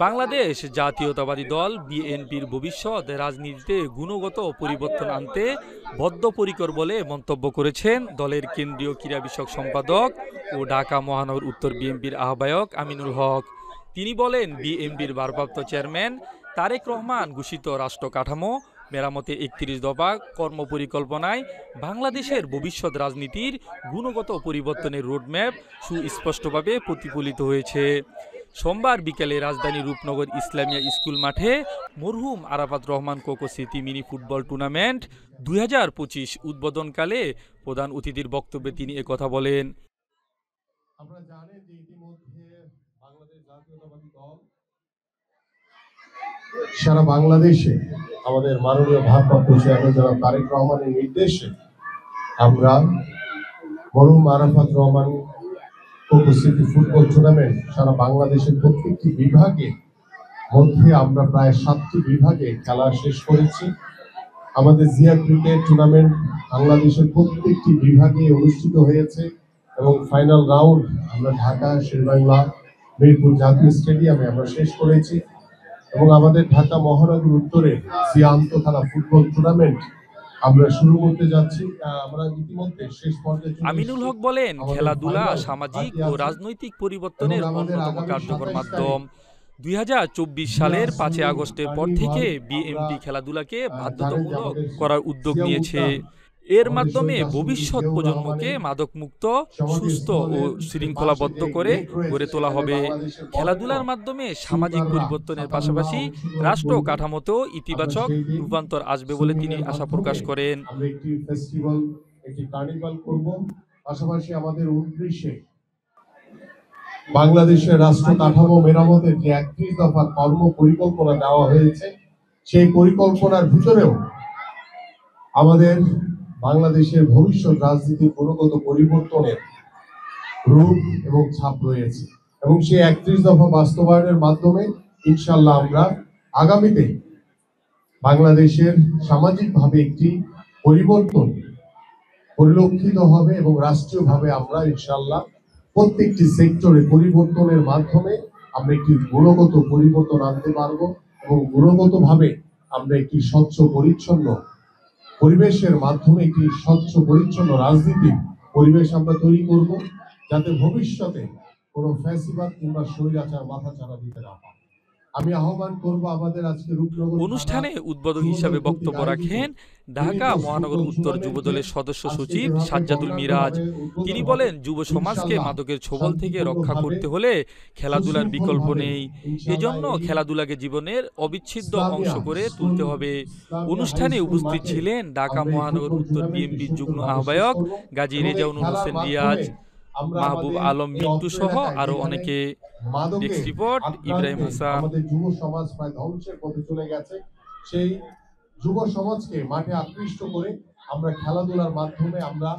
বাংলাদেশ জাতীয়তাবাদী দল বিএনপির ভবিষ্যৎ রাজনীতিতে গুণগত পরিবর্তন আনতে বদ্ধপরিকর বলে মন্তব্য করেছেন দলের কেন্দ্রীয় ক্রীড়া বিষয়ক সম্পাদক ও ঢাকা মহানগর উত্তর বিএনপির আহ্বায়ক আমিনুল হক। তিনি বলেন, বিএনপির ভারপ্রাপ্ত চেয়ারম্যান তারেক রহমান ঘোষিত রাষ্ট্র কাঠামো মেরামতে ৩১ দফা কর্মপরিকল্পনায় বাংলাদেশের ভবিষ্যৎ রাজনীতির গুণগত পরিবর্তনের রোডম্যাপ সুস্পষ্টভাবে প্রতিফলিত হয়েছে। সোমবার বিকেলে রাজধানীর রূপনগর ইসলামিয়া স্কুল মাঠে মরহুম আরাফাত রহমান কোকো স্মৃতি মিনি ফুটবল টুর্নামেন্ট ২০২৫ উদ্বোধনকালে প্রধান অতিথির বক্তব্যে তিনি একথা বলেন। আপনারা জানেন যে ইতিমধ্যে বাংলাদেশ জাতীয়তাবাদী দল সারা বাংলাদেশে আমাদের মাননীয় ভারপ্রাপ্ত চেয়ারম্যান জনাব তারেক রহমানের নির্দেশে আমরা মরহুম আরাফাত রহমান কোকো স্মৃতি ফুটবল টুর্নামেন্ট সারা বাংলাদেশের প্রত্যেকটি বিভাগে মধ্যে আমরা প্রায় 7টি বিভাগে খেলা শেষ করেছি। আমাদের জিয়া ক্রিকেট টুর্নামেন্ট বাংলাদেশের প্রত্যেকটি বিভাগে অনুষ্ঠিত হয়েছে এবং ফাইনাল রাউন্ড আমরা ঢাকা শেরেবাংলা মিরপুর জাতীয় স্টেডিয়ামে আমরা শেষ করেছি এবং আমাদের ঢাকা মহানগর উত্তরে জিয়া আন্তঃথানা ফুটবল টুর্নামেন্ট আমরা শুরু করতে যাচ্ছি। আমরা ইতিমধ্যে শেষ পর্যায়ে। আমিনুল হক বলেন, খেলাধুলা সামাজিক ও রাজনৈতিক পরিবর্তনের অন্যতম কার্যকর মাধ্যম। ২০২৪ সালের ৫ই আগস্টের পর থেকে বিএনপি খেলাধুলাকে বাধ্যতামূলক করার উদ্যোগ নিয়েছে। এর মাধ্যমে ভবিষ্যৎ প্রজন্মকে মাদকমুক্ত, সুস্থ ও শৃঙ্খলাবদ্ধ করে গড়ে তোলা হবে। খেলাধুলার মাধ্যমে সামাজিক পরিবর্তনের পাশাপাশি রাষ্ট্র কাঠামোতেও ইতিবাচক রূপান্তর আসবে বলে তিনি আশা প্রকাশ করেন। একটি ফেস্টিভ্যাল, একটি কার্নিভাল করব, পাশাপাশি আমাদের 29-এ বাংলাদেশের রাষ্ট্র কাঠামো মেরামতের যে ৩১ দফা কর্ম পরিকল্পনা দেওয়া হয়েছে, সেই পরিকল্পনার ভিতরেও আমাদের বাংলাদেশের ভবিষ্যৎ রাজনীতির গুণগত পরিবর্তনের রূপ এবং ছাপ রয়েছে এবং সেই ৩১ দফা বাস্তবায়নের মাধ্যমে ইনশাআল্লাহ আমরা আগামীতে বাংলাদেশের সামাজিকভাবে একটি পরিবর্তন পরিলক্ষিত হবে এবং রাষ্ট্রীয়ভাবে আমরা ইনশাআল্লাহ প্রত্যেকটি সেক্টরে পরিবর্তনের মাধ্যমে আমরা একটি গুণগত পরিবর্তন আনতে পারবো এবং গুণগতভাবে আমরা একটি স্বচ্ছ পরিচ্ছন্ন পরিবেশের মাধ্যমে একটি স্বচ্ছ পরিচ্ছন্ন রাজনীতির পরিবেশ আমরা তৈরি করব, যাতে ভবিষ্যতে কোনো ফ্যাসিবাদ কিংবা স্বৈরাচার মাথাচাড়া দিতে না পারে। আমি আহ্বান করব আমাদের আজকে রূপনগর অনুষ্ঠানে উদ্বোধক হিসাবে বক্তব্য রাখেন ঢাকা মহানগর উত্তর যুবদলের সদস্য সচিব সাজ্জাদুল মিরাজ। তিনি বলেন, যুব সমাজকে মাদকের ছোবল থেকে রক্ষা করতে হলে খেলাধুলার বিকল্প নেই। এজন্য খেলাধুলাকে জীবনের অবিচ্ছেদ্য অংশ করে তুলতে হবে। অনুষ্ঠানে উপস্থিত ছিলেন ঢাকা মহানগর উত্তর বিএনপির যুগ্ম আহ্বায়ক গাজী রেজাউল হোসেন রিয়াজ, মাহবুব আলম মিন্টু সহ আরো অনেকে। Desk report, Ibrahim Hasan. আমাদের যুব সমাজ প্রায় ধ্বংসের পথে চলে গেছে। সেই যুব সমাজকে মাঠে আকৃষ্ট করে আমরা খেলাধুলার মাধ্যমে আমরা